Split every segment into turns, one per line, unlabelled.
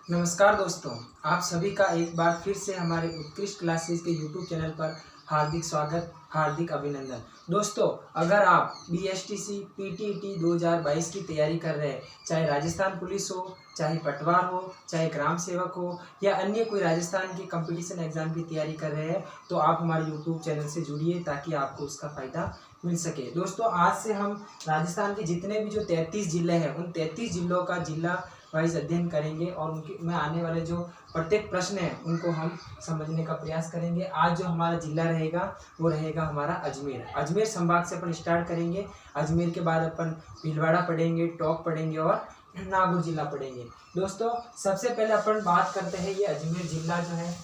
नमस्कार दोस्तों, आप सभी का एक बार फिर से हमारे उत्कृष्ट क्लासेस के यूट्यूब चैनल पर हार्दिक स्वागत, हार्दिक अभिनंदन। दोस्तों, अगर आप BSTC PTET 2022 की तैयारी कर रहे हैं, चाहे राजस्थान पुलिस हो, चाहे पटवार हो, चाहे ग्राम सेवक हो या अन्य कोई राजस्थान की कंपटीशन एग्जाम की तैयारी कर रहे हैं, तो आप हमारे यूट्यूब चैनल से जुड़िए ताकि आपको उसका फ़ायदा मिल सके। दोस्तों, आज से हम राजस्थान के जितने भी जो 33 ज़िले हैं, उन 33 ज़िलों का जिला वाइज अध्ययन करेंगे और उनके में आने वाले जो प्रत्येक प्रश्न हैं उनको हम समझने का प्रयास करेंगे। आज जो हमारा जिला रहेगा वो रहेगा हमारा अजमेर। अजमेर संभाग से अपन स्टार्ट करेंगे। अजमेर के बाद अपन भीलवाड़ा पढ़ेंगे, टोंक पढ़ेंगे और नागौर जिला पढ़ेंगे। दोस्तों, सबसे पहले अपन बात करते हैं ये अजमेर जिला जो है,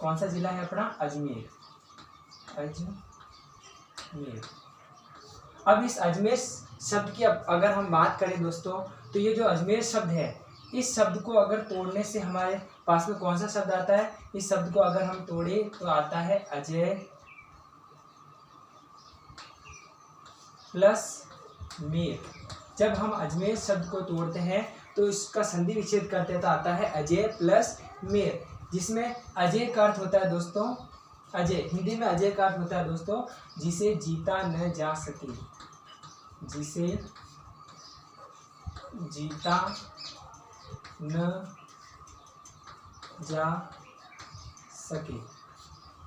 कौन सा जिला है अपना? अजमेर। अब इस अजमेर शब्द की अगर हम बात करें दोस्तों, तो ये जो अजमेर शब्द है, इस शब्द को अगर तोड़ने से हमारे पास में कौन सा शब्द आता है? इस शब्द को अगर हम तोड़े तो आता है अजय प्लस मेर। जब हम अजमेर शब्द को तोड़ते हैं तो इसका संधि विच्छेद करते हैं तो आता है अजय प्लस मेर, जिसमें अजय का अर्थ होता है दोस्तों, अजय हिंदी में अजय का अर्थ होता है दोस्तों जिसे जीता न जा सके, जिसे जीता न जा सके।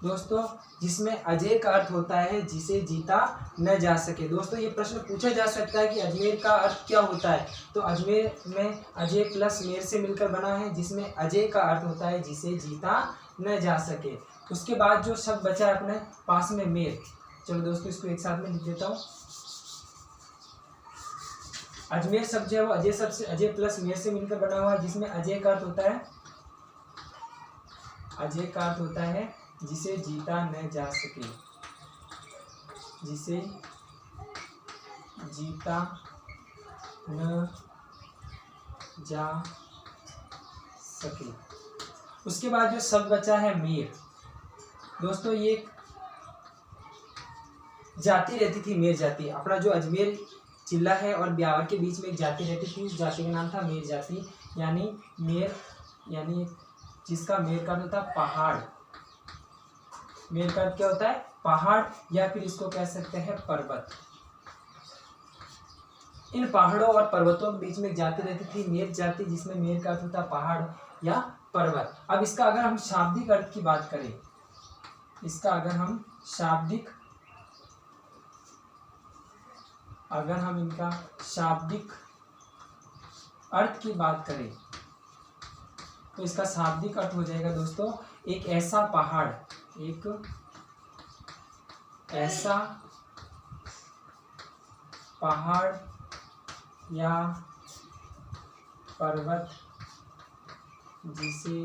दोस्तों, जिसमें अजय का अर्थ होता है जिसे जीता न जा सके। दोस्तों, ये प्रश्न पूछा जा सकता है कि अजमेर का अर्थ क्या होता है, तो अजमेर में अजय प्लस मेर से मिलकर बना है, जिसमें अजय का अर्थ होता है जिसे जीता न जा सके। उसके बाद जो शब्द बचा है अपने पास में मेर, चलो दोस्तों इसको एक साथ में लिख देता हूँ। अजमेर शब्द जो है वो अजय शब्द से, अजय प्लस मेर से मिलकर बना हुआ है, जिसमें अजय का अर्थ होता है, अजय का अर्थ होता है जिसे जीता न जा सके, जिसे जीता न जा सके। उसके बाद जो शब्द बचा है मेर, दोस्तों ये एक जाति रहती थी, मेर जाति। अपना जो अजमेर जिला है और ब्यावर के बीच में एक जाति रहती थी, उस जाति का नाम था मेर जाति, यानी मेर, यानी जिसका मेर का अर्थ होता है पहाड़। मेर का अर्थ क्या होता है? पहाड़, या फिर इसको कह सकते हैं पर्वत। इन पहाड़ों और पर्वतों के बीच में एक जाति रहती थी मेर जाति, जिसमें मेर का अर्थ होता है पहाड़ या पर्वत। अब इसका अगर हम शाब्दिक अर्थ की बात करें, इसका अगर हम शाब्दिक, अगर हम इनका शाब्दिक अर्थ की बात करें तो इसका शाब्दिक अर्थ हो जाएगा दोस्तों एक ऐसा पहाड़, एक ऐसा पहाड़ या पर्वत जिसे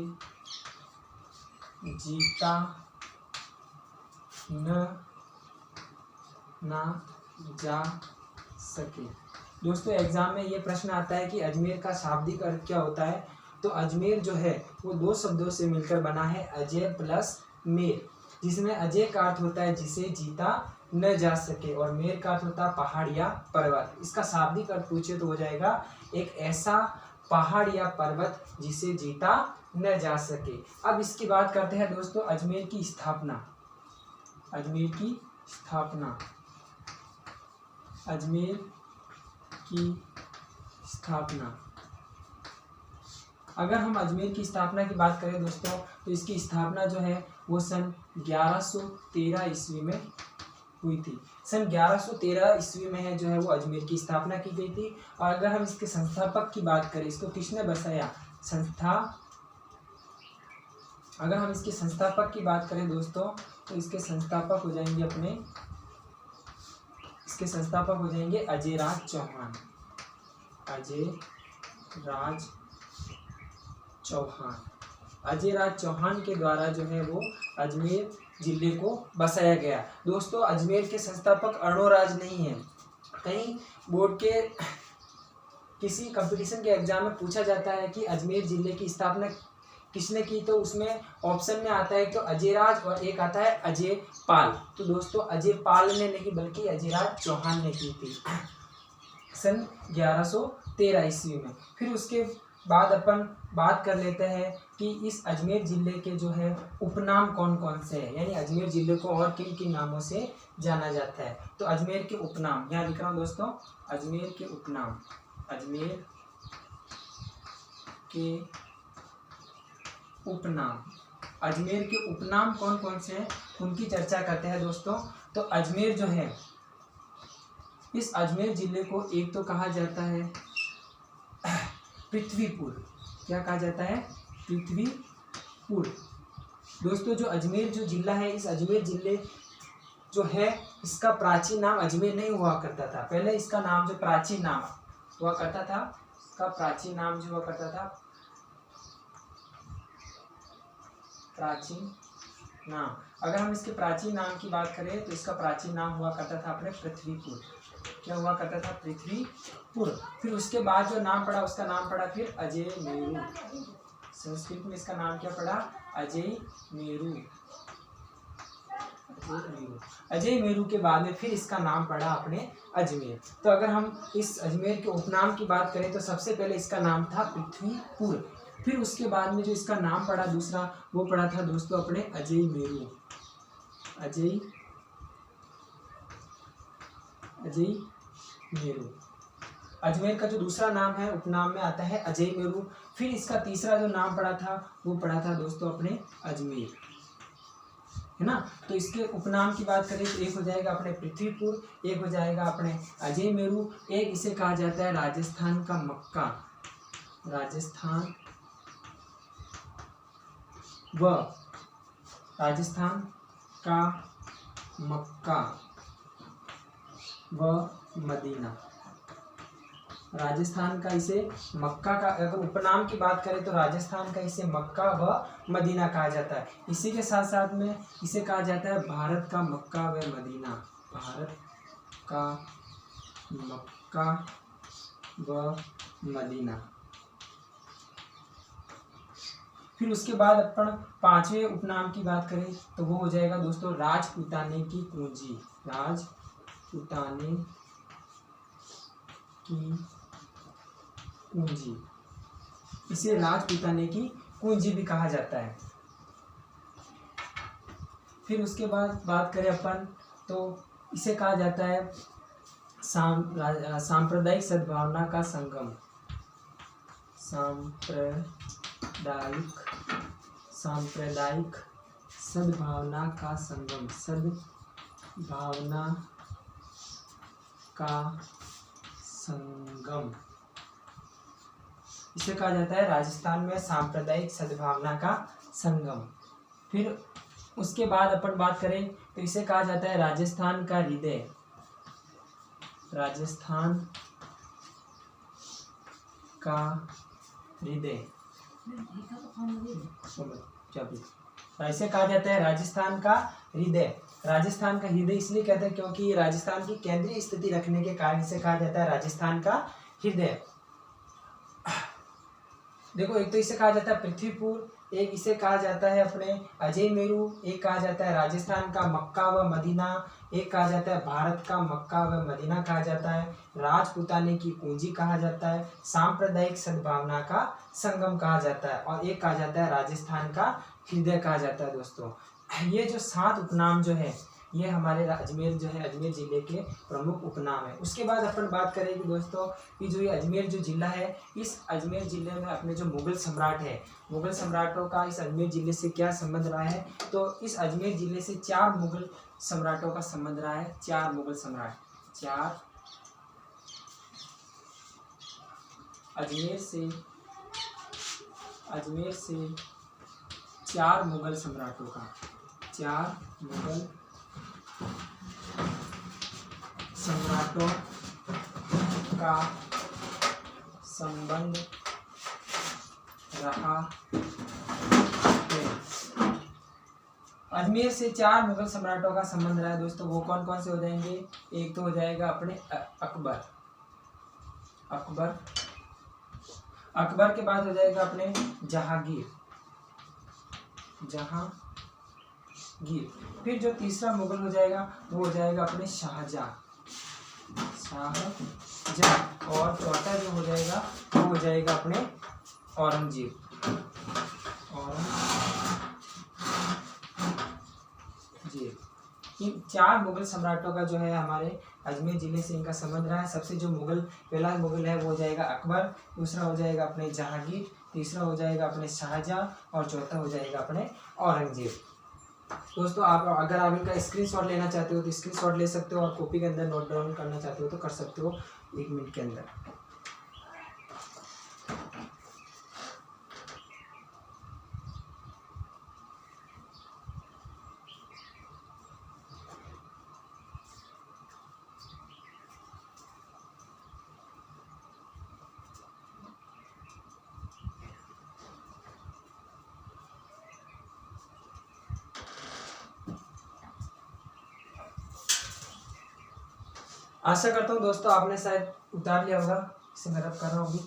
जीता न जा सके। दोस्तों, एग्जाम में ये प्रश्न आता है कि अजमेर का शाब्दिक अर्थ क्या होता है, तो अजमेर जो है वो दो शब्दों से मिलकर बना है, अजय प्लस मेर, जिसमें अजय का अर्थ होता है जिसे जीता न जा सके और मेर का अर्थ होता है पहाड़ या पर्वत। इसका शाब्दिक अर्थ पूछे तो हो जाएगा एक ऐसा पहाड़ या पर्वत जिसे जीता न जा सके। अब इसकी बात करते हैं दोस्तों अजमेर की स्थापना। अजमेर की स्थापना, अजमेर की स्थापना। अगर हम अजमेर की स्थापना की बात करें दोस्तों, तो इसकी स्थापना जो है वो सन 1113 ईस्वी में हुई थी। सन 1113 ईस्वी में है जो है वो अजमेर की स्थापना की गई थी। और अगर हम इसके संस्थापक की बात करें, इसको किसने बसाया, अगर हम इसके संस्थापक की बात करें दोस्तों, तो इसके संस्थापक हो जाएंगे अपने, इसके संस्थापक हो जाएंगे अजयराज चौहान। अजयराज चौहान, अजयराज चौहान के द्वारा जो है वो अजमेर जिले को बसाया गया। दोस्तों, अजमेर के संस्थापक अर्णोराज नहीं है। कहीं बोर्ड के किसी कंपटीशन के एग्जाम में पूछा जाता है कि अजमेर जिले की स्थापना किसने की, तो उसमें ऑप्शन में आता है तो अजयराज और एक आता है अजय पाल। तो दोस्तों अजय पाल ने नहीं बल्कि अजयराज चौहान ने की थी सन 1113 ईस्वी में। फिर उसके बाद अपन बात कर लेते हैं कि इस अजमेर ज़िले के जो है उपनाम कौन कौन से हैं, यानी अजमेर ज़िले को और किन किन नामों से जाना जाता है। तो अजमेर के उपनाम यहाँ लिख रहा हूँ दोस्तों, अजमेर के उपनाम, अजमेर के उपनाम, अजमेर के उपनाम कौन कौन से हैं उनकी चर्चा करते हैं दोस्तों। तो अजमेर जो है, इस अजमेर ज़िले को एक तो कहा जाता है पृथ्वीपुर। क्या कहा जाता है? पृथ्वीपुर। दोस्तों जो अजमेर जो जिला है, इस अजमेर जिले जो है इसका प्राचीन नाम अजमेर नहीं हुआ करता था। पहले इसका नाम जो प्राचीन नाम हुआ करता था, इसका प्राचीन नाम जो हुआ करता था, प्राचीन नाम, अगर हम इसके प्राचीन नाम की बात करें तो इसका प्राचीन नाम हुआ करता था अपने पृथ्वीपुर। क्या हुआ करता था? पृथ्वीपुर। फिर उसके बाद जो नाम पड़ा उसका नाम पड़ा फिर अजय मेरू। संस्कृत में इसका नाम क्या पड़ा? अजय मेरू। अजय मेरू के बाद में फिर इसका नाम पड़ा अपने अजमेर। तो अगर हम इस अजमेर के उपनाम की बात करें तो सबसे पहले इसका नाम था पृथ्वीपुर। फिर उसके बाद में जो इसका नाम पड़ा दूसरा, वो पड़ा था दोस्तों अपने अजय मेरू। अजय मेरू। अजमेर का जो दूसरा नाम है उपनाम में आता है अजय मेरू। फिर इसका तीसरा जो नाम पड़ा था वो पड़ा था दोस्तों अपने अजमेर, है ना। तो इसके उपनाम की बात करें तो एक हो जाएगा अपने पृथ्वीपुर, एक हो जाएगा अपने अजय मेरू, एक इसे कहा जाता है राजस्थान का मक्का। राजस्थान का मक्का व मदीना। राजस्थान का इसे मक्का का, अगर उपनाम की बात करें तो राजस्थान का इसे मक्का व मदीना कहा जाता है। इसी के साथ साथ में इसे कहा जाता है भारत का मक्का व मदीना। भारत का मक्का व मदीना। फिर उसके बाद अपन पांचवें उपनाम की बात करें तो वो हो जाएगा दोस्तों राजपूताने की कुंजी। राजपूताने की कुंजी, इसे राजपूताने की कुंजी भी कहा जाता है। फिर उसके बाद बात करें अपन तो इसे कहा जाता है सांप्रदायिक सद्भावना का संगम। सांप्रदायिक सद्भावना का संगम। सद्भावना का संगम, इसे कहा जाता है राजस्थान में सांप्रदायिक सद्भावना का संगम। फिर उसके बाद अपन बात करें तो इसे कहा जाता है राजस्थान का हृदय। राजस्थान का हृदय, इसे कहा जाता है राजस्थान का हृदय। राजस्थान का हृदय इसलिए कहते हैं क्योंकि राजस्थान की केंद्रीय स्थिति रखने के कारण इसे कहा जाता है राजस्थान का हृदय। देखो, एक तो इसे कहा जाता है पृथ्वीपुर, एक इसे कहा जाता है अपने अजय मेरू, एक कहा जाता है राजस्थान का मक्का व मदीना, एक कहा जाता है भारत का मक्का व मदीना कहा जाता है, राजपूताने की कुंजी कहा जाता है, सांप्रदायिक सद्भावना का संगम कहा जाता है, और एक कहा जाता है राजस्थान का हृदय कहा जाता है। दोस्तों, ये जो 7 उपनाम जो है ये हमारे अजमेर जो है अजमेर ज़िले के प्रमुख उपनाम है। उसके बाद अपन बात करेंगे दोस्तों कि जो ये अजमेर जो ज़िला है, इस अजमेर ज़िले में अपने जो मुग़ल सम्राट है, मुग़ल सम्राटों का इस अजमेर ज़िले से क्या संबंध रहा है, तो इस अजमेर ज़िले से 4 मुग़ल सम्राटों का संबंध रहा है। 4 मुग़ल सम्राट, 4 अजमेर से 4 मुग़ल सम्राटों का, 4 मुग़ल सम्राटों का संबंध रहा है। अजमेर से 4 मुग़ल सम्राटों का संबंध रहा है दोस्तों। वो कौन कौन से हो जाएंगे? एक तो हो जाएगा अपने अकबर, अकबर के बाद हो जाएगा अपने जहांगीर, फिर जो तीसरा मुगल हो जाएगा वो हो जाएगा अपने शाहजहां, और चौथा जो हो जाएगा वो हो जाएगा अपने औरंगजेब। इन 4 मुगल सम्राटों का जो है हमारे अजमेर जिले से इनका संबंध रहा है। सबसे जो पहला मुगल है वो हो जाएगा अकबर, दूसरा हो जाएगा अपने जहांगीर, तीसरा हो जाएगा अपने शाहजहां और चौथा हो जाएगा अपने औरंगजेब। दोस्तों आप अगर आप इनका स्क्रीनशॉट लेना चाहते हो तो स्क्रीनशॉट ले सकते हो और कॉपी के अंदर नोट डाउन करना चाहते हो तो कर सकते हो 1 मिनट के अंदर। आशा करता हूँ दोस्तों आपने शायद उतार लिया होगा। इसे मैं रब कर रहा हूँ अभी।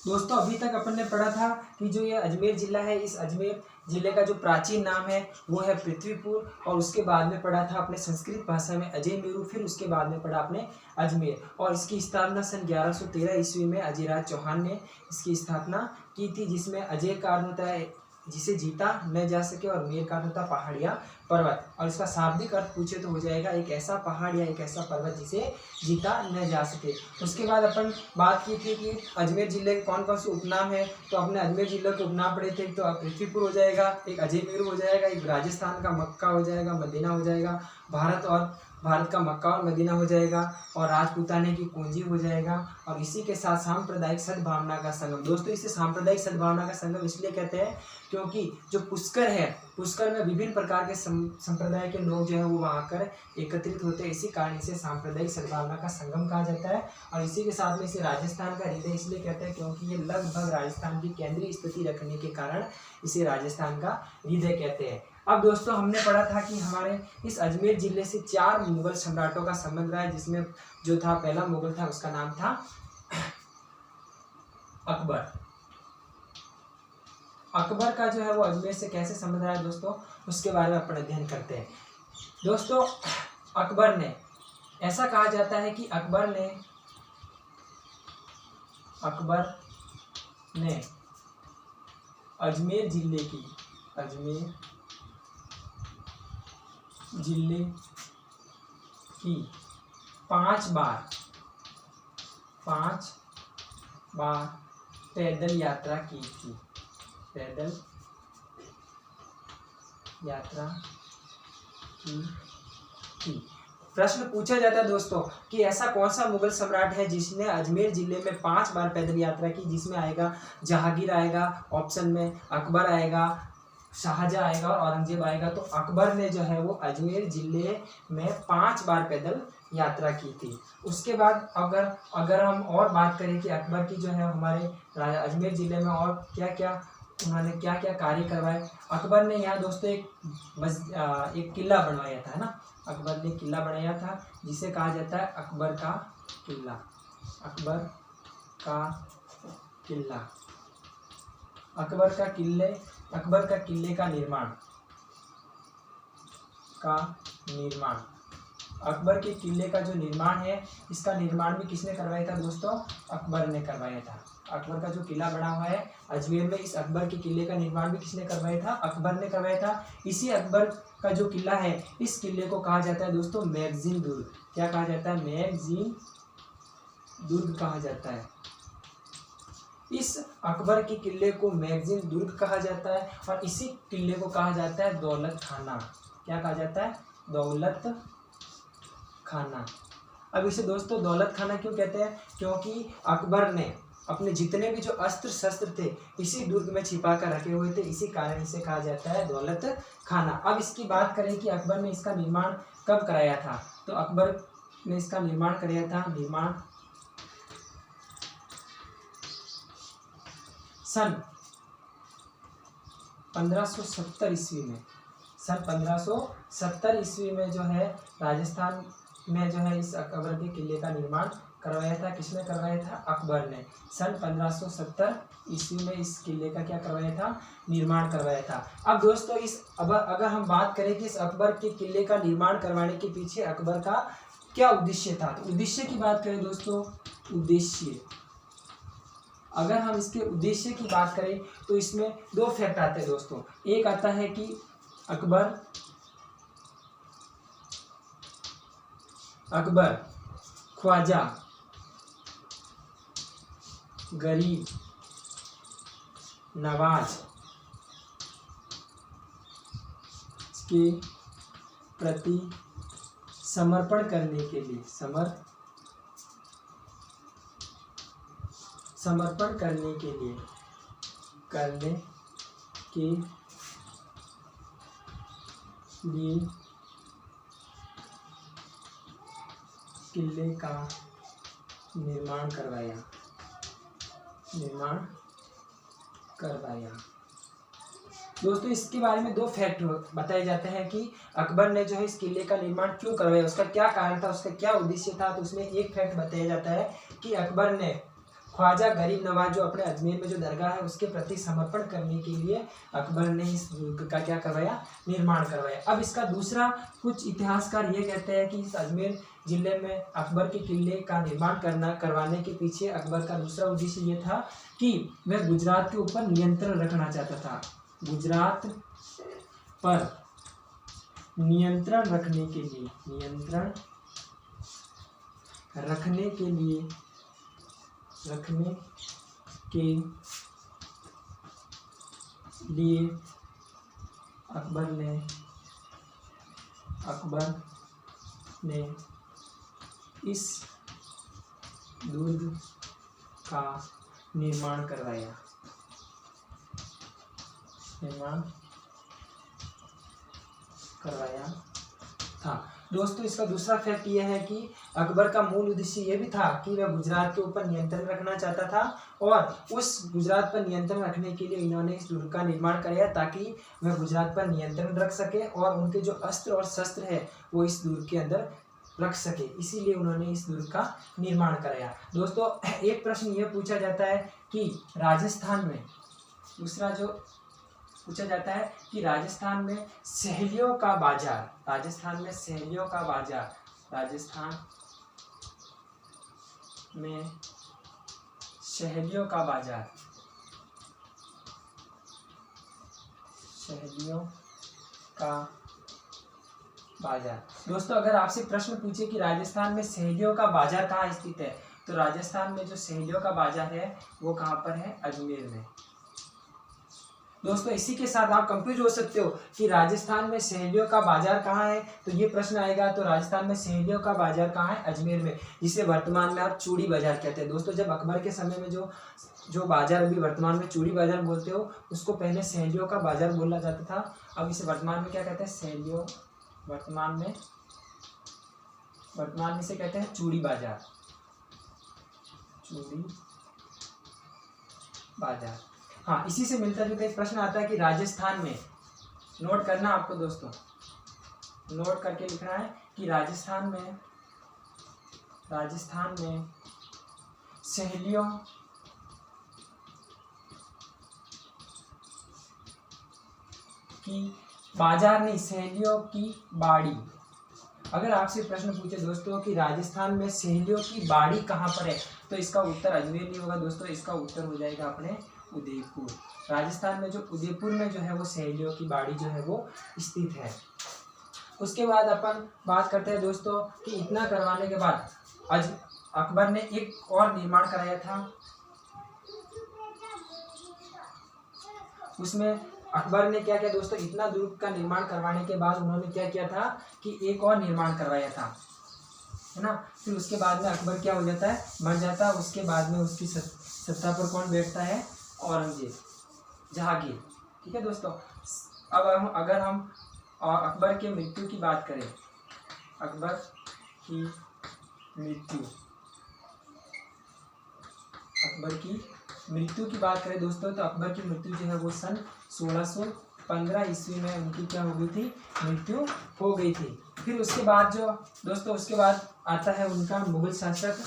दोस्तों अभी तक अपन ने पढ़ा था कि जो ये अजमेर जिला है, इस अजमेर जिले का जो प्राचीन नाम है वो है पृथ्वीपुर, और उसके बाद में पढ़ा था अपने संस्कृत भाषा में अजय मेरू, फिर उसके बाद में पढ़ा अपने अजमेर, और इसकी स्थापना सन 1113 ईस्वी में अजयराज चौहान ने इसकी स्थापना की थी, जिसमें अजय का अर्थ होता है जिसे जीता न जा सके और मेर का अर्थ होता है पहाड़िया पर्वत, और इसका शाब्दिक अर्थ पूछे तो हो जाएगा एक ऐसा पहाड़ या एक ऐसा पर्वत जिसे जीता न जा सके। उसके बाद अपन बात की थी कि अजमेर जिले के कौन कौन से उपनाम है, तो अपने अजमेर जिले के उपनाम पढ़े थे। तो पृथ्वीपुर हो जाएगा, एक अजयमेरू हो जाएगा, एक राजस्थान का मक्का हो जाएगा, मदीना हो जाएगा, भारत का मक्का और मदीना हो जाएगा, और राजपूताने की कुंजी हो जाएगा, और इसी के साथ सांप्रदायिक सद्भावना का संगम। दोस्तों इसे सांप्रदायिक सद्भावना का संगम इसलिए कहते हैं क्योंकि जो पुष्कर है, पुष्कर में विभिन्न प्रकार के संप्रदाय के लोग जो है वो वहाँ आकर एकत्रित होते हैं, इसी कारण इसे सांप्रदायिक सद्भावना का संगम कहा जाता है। और इसी के साथ में इसे राजस्थान का हृदय इसलिए कहते हैं क्योंकि ये लगभग राजस्थान की केंद्रीय स्थिति रखने के कारण इसे राजस्थान का हृदय कहते हैं। अब दोस्तों हमने पढ़ा था कि हमारे इस अजमेर जिले से 4 मुगल सम्राटों का संबंध रहा है, जिसमें जो था पहला मुगल था उसका नाम था अकबर। अकबर का जो है वो अजमेर से कैसे संबंध रहा है दोस्तों, उसके बारे में अपन अध्ययन करते हैं। दोस्तों अकबर ने, ऐसा कहा जाता है कि अकबर ने अजमेर जिले की 5 बार पैदल यात्रा की थी। प्रश्न पूछा जाता है दोस्तों कि ऐसा कौन सा मुगल सम्राट है जिसने अजमेर जिले में 5 बार पैदल यात्रा की, जिसमें आएगा जहांगीर आएगा ऑप्शन में, अकबर आएगा, शाहजहां आएगा और औरंगजेब आएगा। तो अकबर ने जो है वो अजमेर जिले में 5 बार पैदल यात्रा की थी। उसके बाद अगर हम और बात करें कि अकबर की जो है हमारे अजमेर जिले में और उन्होंने क्या क्या कार्य करवाए। अकबर ने यहाँ दोस्तों एक किला बनवाया था, है ना। अकबर ने किला बनाया था जिसे कहा जाता है अकबर का किला। अकबर का किले का निर्माण अकबर के किले का जो निर्माण है, इसका निर्माण भी किसने करवाया था दोस्तों, अकबर ने करवाया था। अकबर का जो किला बना हुआ है अजमेर में, इस अकबर के किले का निर्माण भी किसने करवाया था, अकबर ने करवाया था। इसी अकबर का जो किला है, इस किले को कहा जाता है दोस्तों मैगजीन दुर्ग। क्या कहा जाता है, मैगजीन दुर्ग कहा जाता है। इस अकबर के किले को मैगजीन दुर्ग कहा जाता है, और इसी किले को कहा जाता है दौलत खाना। क्या कहा जाता है, दौलत खाना। अब इसे दोस्तों दौलत खाना क्यों कहते हैं, क्योंकि अकबर ने अपने जितने भी जो अस्त्र शस्त्र थे इसी दुर्ग में छिपा कर रखे हुए थे, इसी कारण इसे कहा जाता है दौलत खाना। अब इसकी बात करें कि अकबर ने इसका निर्माण कब कराया था, तो अकबर ने इसका निर्माण कराया था सन 1570 ईस्वी में। सन 1570 ईस्वी में जो है राजस्थान में जो है इस अकबर के किले का निर्माण करवाया था? किसने करवाया था? अकबर ने सन 1570 ईस्वी में इस किले का क्या करवाया था? निर्माण करवाया था। अब दोस्तों अगर हम बात करें कि इस अकबर के किले का निर्माण करवाने के पीछे अकबर का क्या उद्देश्य था, तो उद्देश्य की बात करें दोस्तों, उद्देश्य अगर हम इसके उद्देश्य की बात करें तो इसमें दो फैक्ट आते हैं दोस्तों। एक आता है कि अकबर ख्वाजा गरीब नवाज के प्रति समर्पण करने के लिए समर्पण करने के लिए किले का निर्माण करवाया। दोस्तों इसके बारे में दो फैक्ट बताए जाते हैं कि अकबर ने जो है इस किले का निर्माण क्यों करवाया, उसका क्या कारण था, उसका क्या उद्देश्य था। तो उसमें एक फैक्ट बताया जाता है कि अकबर ने ख्वाजा गरीब नवाज जो अपने अजमेर में जो दरगाह है उसके प्रति समर्पण करने के लिए अकबर ने इस दुर्ग का क्या करवाया? निर्माण करवाया। अब इसका दूसरा, कुछ इतिहासकार ये कहते हैं कि इस अजमेर जिले में अकबर के किले का निर्माण करवाने के पीछे अकबर का दूसरा उद्देश्य ये था कि वह गुजरात के ऊपर नियंत्रण रखना चाहता था। गुजरात पर नियंत्रण रखने के लिए अकबर ने इस दुर्ग का निर्माण करवाया था। दोस्तों इसका दूसरा फैक्ट यह है कि अकबर का मूल उद्देश्य यह भी था कि वह गुजरात के ऊपर नियंत्रण रखना चाहता था और उस गुजरात पर नियंत्रण रखने के लिए इन्होंने इस दुर्ग का निर्माण कराया ताकि वह गुजरात पर नियंत्रण रख सके और उनके जो अस्त्र और शस्त्र है वो इस दुर्ग के अंदर रख सके, इसीलिए उन्होंने इस दुर्ग का निर्माण कराया। दोस्तों एक प्रश्न यह पूछा जाता है कि राजस्थान में, दूसरा जो पूछा जाता है कि राजस्थान में सहेलियों का बाजार दोस्तों अगर आपसे प्रश्न पूछे कि राजस्थान में सहेलियों का बाजार कहाँ स्थित है, तो राजस्थान में जो सहेलियों का बाजार है वो कहाँ पर है? अजमेर में। दोस्तों इसी के साथ आप कंफ्यूज हो सकते हो कि राजस्थान में सहेलियों का बाजार कहाँ है, तो ये प्रश्न आएगा। तो राजस्थान में सहेलियों का बाजार कहाँ है? अजमेर में, जिसे वर्तमान में आप चूड़ी बाजार कहते हैं। दोस्तों जब अकबर के समय में जो बाजार अभी वर्तमान में चूड़ी बाजार बोलते हो उसको पहले सहेलियों का बाजार बोला जाता था, अब इसे वर्तमान में क्या कहते हैं? सहेलियों, वर्तमान में इसे कहते हैं चूड़ी बाजार। हाँ, इसी से मिलता जुलता एक प्रश्न आता है कि राजस्थान में, नोट करना आपको दोस्तों, नोट करके लिखना है कि राजस्थान में सहेलियों की बाजार नहीं, सहेलियों की बाड़ी। अगर आपसे प्रश्न पूछे दोस्तों कि राजस्थान में सहेलियों की बाड़ी कहाँ पर है, तो इसका उत्तर अजमेर नहीं होगा दोस्तों, इसका उत्तर हो जाएगा अपने उदयपुर। राजस्थान में जो उदयपुर में जो है वो सहेलियों की बाड़ी जो है वो स्थित है। उसके बाद अपन बात करते हैं दोस्तों कि इतना करवाने के बाद अकबर ने एक और निर्माण कराया था। उसमें अकबर ने क्या किया दोस्तों, इतना दुर्ग का निर्माण करवाने के बाद उन्होंने क्या किया था कि एक और निर्माण करवाया था, है ना। फिर उसके बाद में अकबर क्या हो जाता है? मर जाता है। उसके बाद में उसकी सत्ता पर कौन बैठता है? औरंगजेब, जहांगीर। ठीक है दोस्तों। अब अगर हम अकबर के मृत्यु की बात करें, अकबर की मृत्यु की बात करें दोस्तों, तो अकबर की मृत्यु जो है वो सन 1615 ईस्वी में उनकी क्या हो गई थी? मृत्यु हो गई थी। फिर उसके बाद जो दोस्तों, उसके बाद आता है उनका मुगल शासक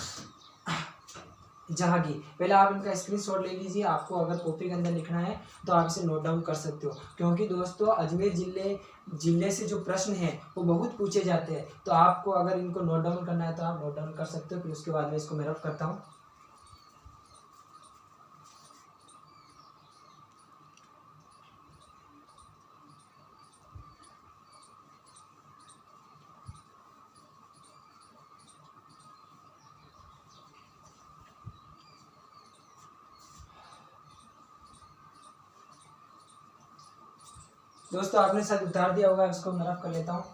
जहांगीर। पहले आप इनका स्क्रीनशॉट ले लीजिए, आपको अगर कॉपी के अंदर लिखना है तो आप इसे नोट डाउन कर सकते हो, क्योंकि दोस्तों अजमेर जिले से जो प्रश्न हैं वो बहुत पूछे जाते हैं। तो आपको अगर इनको नोट डाउन करना है तो आप नोट डाउन कर सकते हो। फिर उसके बाद में इसको मैं रब करता हूँ। दोस्तों आपने शायद उतार दिया होगा, इसको मैं रब कर लेता हूँ।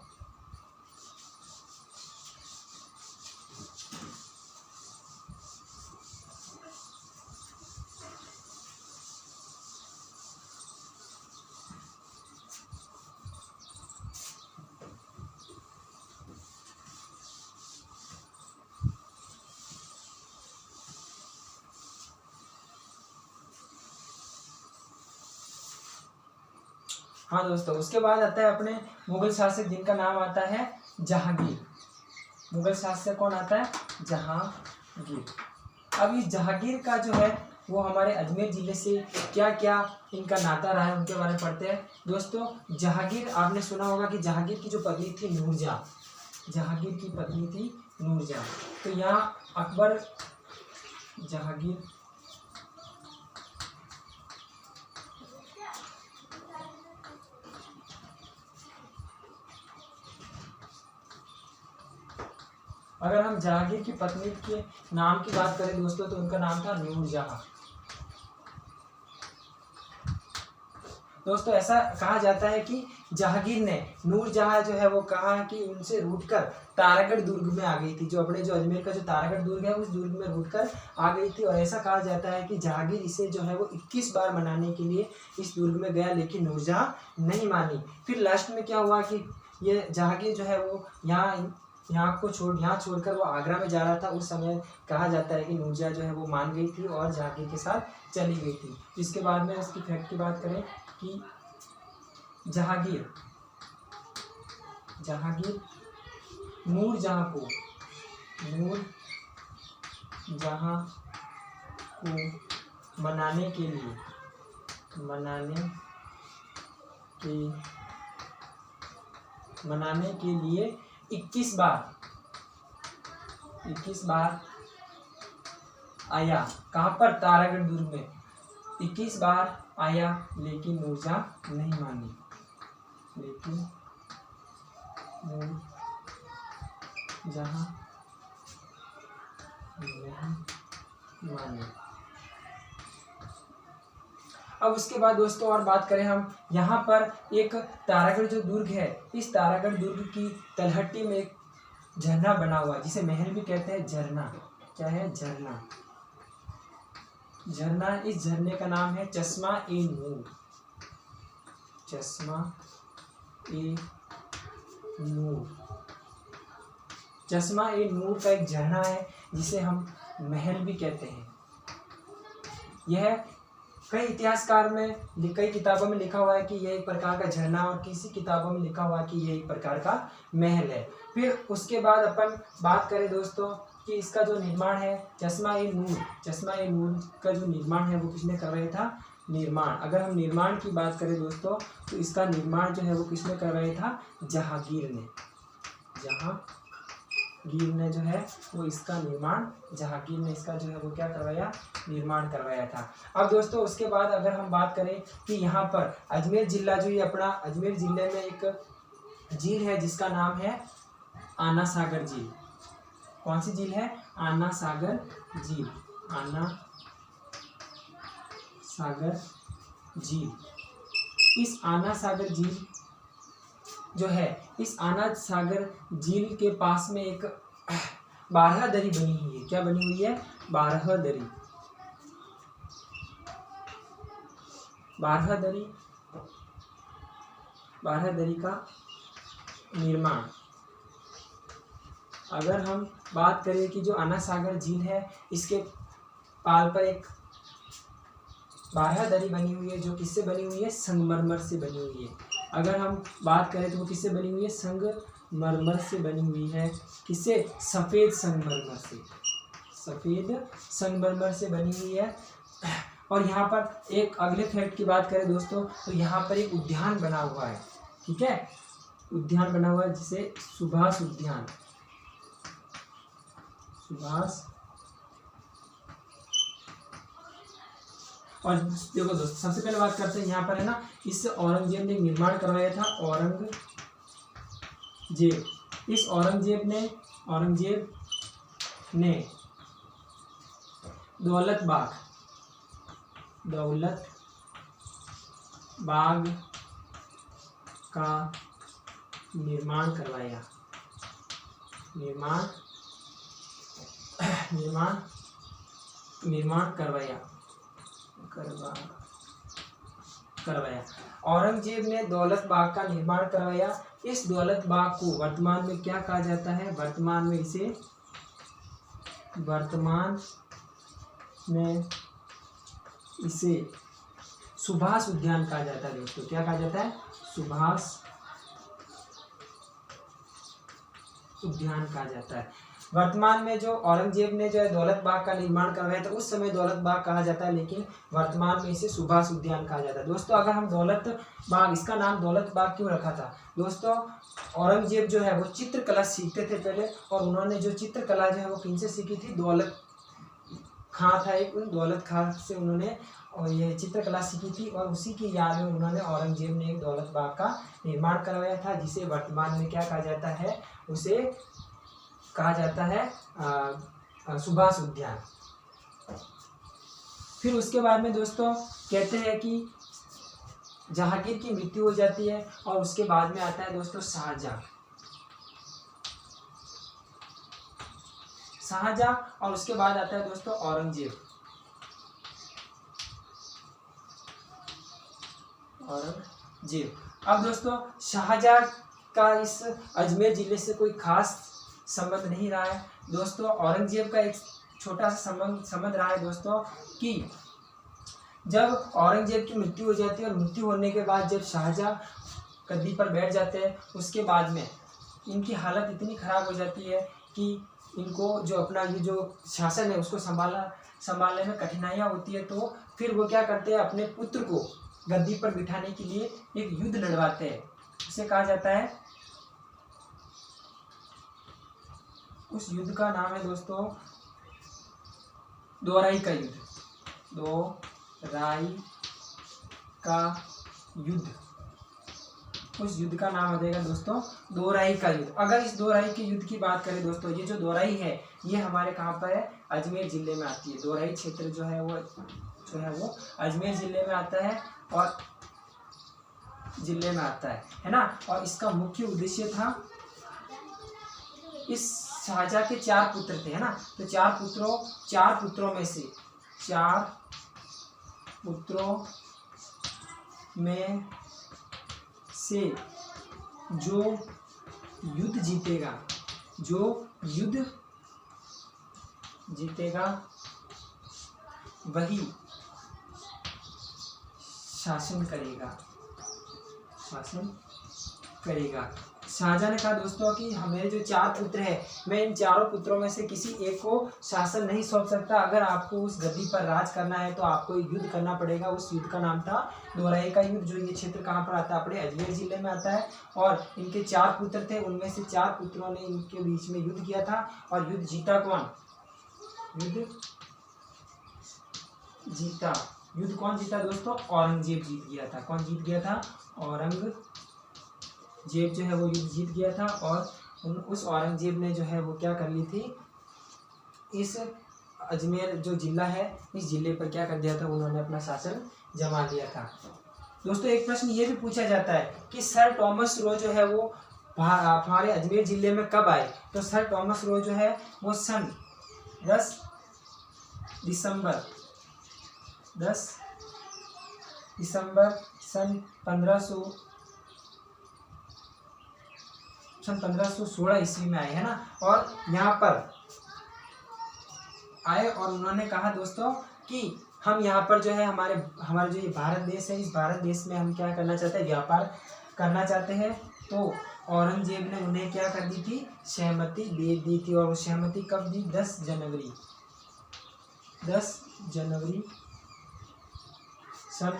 हाँ दोस्तों, उसके बाद आता है अपने मुगल शासक जिनका नाम आता है जहांगीर। मुगल शासक कौन आता है? जहांगीर। अब इस जहांगीर का जो है वो हमारे अजमेर जिले से क्या क्या इनका नाता रहा है उनके बारे में पढ़ते हैं। दोस्तों जहांगीर, आपने सुना होगा कि जहांगीर की जो पत्नी थी नूरजहां, जहांगीर की पत्नी थी नूरजहां। तो यहाँ अकबर जहांगीर अगर हम जहांगीर की पत्नी के नाम की बात करें दोस्तों तो उनका नाम था नूरजहां। दोस्तों ऐसा कहा जाता है कि जहांगीर ने नूरजहां जो है वो कहा कि उनसे रूठकर तारागढ़ दुर्ग में आ गई थी। जो अपने जो अजमेर का जो तारागढ़ दुर्ग है उस दुर्ग में रूठकर आ गई थी। और ऐसा कहा जाता है कि जहांगीर इसे जो है वो 21 बार मनाने के लिए इस दुर्ग में गया, लेकिन नूरजहां नहीं मानी। फिर लास्ट में क्या हुआ कि ये जहांगीर जो है वो यहाँ छोड़कर वो आगरा में जा रहा था। उस समय कहा जाता है कि नूरजहां जो है वो मान गई थी और जहांगीर के साथ चली गई थी। इसके बाद में इसकी फैक्ट की बात करें कि जहांगीर नूरजहां को मनाने के लिए 21 बार आया। कहाँ पर? तारागढ़ दुर्ग में 21 बार आया, लेकिन नूरजहां नहीं मानी। अब उसके बाद दोस्तों और बात करें हम, यहाँ पर एक तारागढ़ जो दुर्ग है, इस तारागढ़ दुर्ग की तलहटी में एक झरना बना हुआ है जिसे महल भी कहते हैं। झरना क्या है? झरना। इस झरने का नाम है चश्मा-ए-नूर। चश्मा-ए-नूर का एक झरना है जिसे हम महल भी कहते हैं। यह कई इतिहासकार में कई किताबों में लिखा हुआ है कि यह एक प्रकार का झरना, और किसी किताबों में लिखा हुआ है कि यह एक प्रकार का महल है। फिर उसके बाद अपन बात करें दोस्तों कि इसका जो निर्माण है चश्मा-ए-नूर का जो निर्माण है वो किसने करवाया था? अगर हम निर्माण की बात करें दोस्तों तो इसका निर्माण जो है वो किसने करवाया था? जहांगीर ने जो है वो इसका निर्माण जहांगीर ने इसका जो है वो क्या करवाया? निर्माण करवाया था। अब दोस्तों उसके बाद अगर हम बात करें कि यहाँ पर अजमेर जिला जो ये अपना अजमेर जिले में एक झील है जिसका नाम है आना सागर झील। कौन सी झील है? आना सागर झील। इस आना सागर झील जो है, इस आना सागर झील के पास में एक बारहदरी बनी हुई है। क्या बनी हुई है? बारहदरी का निर्माण। अगर हम बात करें कि जो आना सागर झील है इसके पाल पर एक बारहदरी बनी हुई है जो किससे बनी हुई है? संगमरमर से बनी हुई है। अगर हम बात करें तो वो किससे बनी हुई है? संगमरमर से बनी हुई है। किससे? सफ़ेद संगमरमर से। सफ़ेद संगमरमर से बनी हुई है। और यहाँ पर एक अगले फैक्ट की बात करें दोस्तों, तो यहाँ पर एक उद्यान बना हुआ है, ठीक है, उद्यान बना हुआ है जिसे सुभाष उद्यान, सुभाष। और देखो दोस्तों, सबसे पहले बात करते हैं यहाँ पर है ना, इस औरंगजेब ने निर्माण करवाया था, औरंगजेब, इस औरंगजेब ने दौलत बाग का निर्माण करवाया, निर्माण करवाया। औरंगजेब ने दौलत बाग का निर्माण करवाया। इस दौलत बाग को वर्तमान में क्या कहा जाता है? वर्तमान में इसे सुभाष उद्यान कहा जाता है दोस्तों। क्या कहा जाता है? सुभाष उद्यान कहा जाता है। वर्तमान में जो औरंगजेब ने जो है दौलत बाग का निर्माण करवाया था, उस समय दौलत बाग कहा जाता है, लेकिन वर्तमान में इसे सुभाष उद्यान कहा जाता है। दोस्तों अगर हम दौलत बाग, इसका नाम दौलत बाग क्यों रखा था? दोस्तों औरंगजेब जो है वो चित्रकला सीखते थे पहले, और उन्होंने जो चित्रकला जो है वो किनसे सीखी थी? दौलत खां था एक, उन दौलत खां से उन्होंने और ये चित्रकला सीखी थी, और उसी की याद में उन्होंने औरंगजेब ने एक दौलत बाग का निर्माण करवाया था, जिसे वर्तमान में क्या कहा जाता है? उसे कहा जाता है सुभाष उद्यान। फिर उसके बाद में दोस्तों कहते हैं कि जहांगीर की मृत्यु हो जाती है, और उसके बाद में आता है दोस्तों शाहजहां, और उसके बाद आता है दोस्तों औरंगजेब। अब दोस्तों शाहजहां का इस अजमेर जिले से कोई खास संबंध नहीं रहा है दोस्तों। औरंगजेब का एक छोटा सा संबंध रहा है दोस्तों, कि जब औरंगजेब की मृत्यु हो जाती है, और मृत्यु होने के बाद जब शाहजहां गद्दी पर बैठ जाते हैं, उसके बाद में इनकी हालत इतनी खराब हो जाती है कि इनको जो अपना ये जो शासन है उसको संभालने में कठिनाइयाँ होती है। तो फिर वो क्या करते हैं? अपने पुत्र को गद्दी पर बिठाने के लिए एक युद्ध लड़वाते हैं। उसे कहा जाता है, उस युद्ध का नाम है दोस्तों दोराई का युद्ध। दोराई का युद्ध, उस युद्ध का नाम आ जाएगा दोस्तों दोराई का युद्ध। अगर इस दोराई के युद्ध की बात करें दोस्तों, ये जो दोराई है ये हमारे कहाँ पर है? अजमेर जिले में आती है। दोराई क्षेत्र जो है वो अजमेर जिले में आता है, और जिले में आता है ना। और इसका मुख्य उद्देश्य था, इस शाहजहां के 4 पुत्र थे, है ना। तो 4 पुत्रों में से जो युद्ध जीतेगा वही शासन करेगा। शाहजहां ने कहा दोस्तों कि हमें जो 4 पुत्र हैं, मैं इन चारों पुत्रों में से किसी एक को शासन नहीं सौंप सकता। अगर आपको उस गद्दी पर राज करना है तो आपको एक युद्ध करना पड़ेगा। उस युद्ध का नाम था दोराई का युद्ध। जो ये क्षेत्र कहाँ पर आता है? अपने अजमेर जिले में आता है। और इनके 4 पुत्र थे, उनमें से 4 पुत्रों ने इनके बीच में युद्ध किया था। और युद्ध जीता कौन? युद्ध कौन जीता दोस्तों? औरंगजेब जीत गया था। कौन जीत गया था? औरंगजेब जो है वो युद्ध जीत गया था। और उस औरंगजेब ने जो है वो क्या कर ली थी? इस अजमेर जो जिला है, इस जिले पर क्या कर दिया था? उन्होंने अपना शासन जमा लिया था। दोस्तों एक प्रश्न ये भी पूछा जाता है कि सर थॉमस रो जो है वो हमारे अजमेर जिले में कब आए? तो सर थॉमस रो जो है वो सन 10 दिसंबर सन 1516 ईस्वी में आए, है ना। और यहाँ पर आए और उन्होंने कहा दोस्तों कि हम यहाँ पर जो है हमारे जो ये भारत देश है, इस भारत देश में हम क्या करना चाहते हैं? व्यापार करना चाहते हैं। तो औरंगजेब ने उन्हें क्या कर दी थी? सहमति दे दी थी। और वो सहमति कब दी? 10 जनवरी 10 जनवरी सन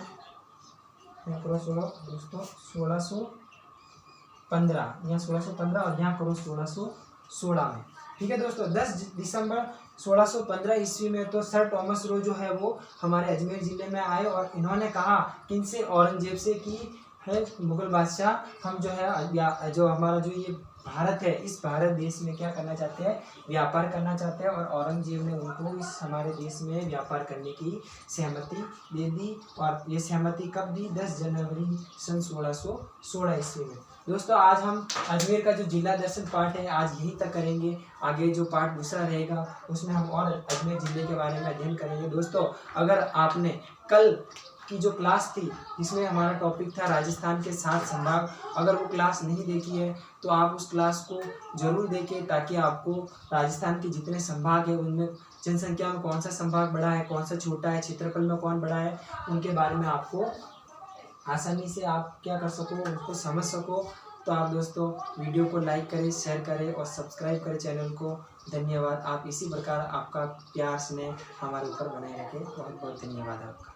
1615, यहाँ 1615 और यहाँ करो 1616 में। ठीक है दोस्तों, 10 दिसंबर 1615 ईस्वी में तो सर थॉमस रो जो है वो हमारे अजमेर ज़िले में आए और इन्होंने कहा किनसे, औरंगजेब से, कि है मुगल बादशाह हम जो है जो हमारा जो ये भारत है, इस भारत देश में क्या करना चाहते हैं, व्यापार करना चाहते हैं। और औरंगजेब ने उनको इस हमारे देश में व्यापार करने की सहमति दे दी। और ये सहमति कब दी, 10 जनवरी सन 1616 ईस्वी में। दोस्तों आज हम अजमेर का जो जिला दर्शन पार्ट है आज यहीं तक करेंगे। आगे जो पार्ट दूसरा रहेगा उसमें हम और अजमेर ज़िले के बारे में अध्ययन करेंगे। दोस्तों अगर आपने कल की जो क्लास थी जिसमें हमारा टॉपिक था राजस्थान के 7 संभाग, अगर वो क्लास नहीं देखी है तो आप उस क्लास को ज़रूर देखें, ताकि आपको राजस्थान के जितने संभाग हैं उनमें जनसंख्या में कौन सा संभाग बड़ा है, कौन सा छोटा है, क्षेत्रफल में कौन बड़ा है, उनके बारे में आपको आसानी से आप क्या कर सको, उसको समझ सको। तो आप दोस्तों वीडियो को लाइक करें, शेयर करें और सब्सक्राइब करें चैनल को। धन्यवाद। आप इसी प्रकार आपका प्यार स्नेह हमारे ऊपर बनाए रखें। बहुत बहुत धन्यवाद आपका।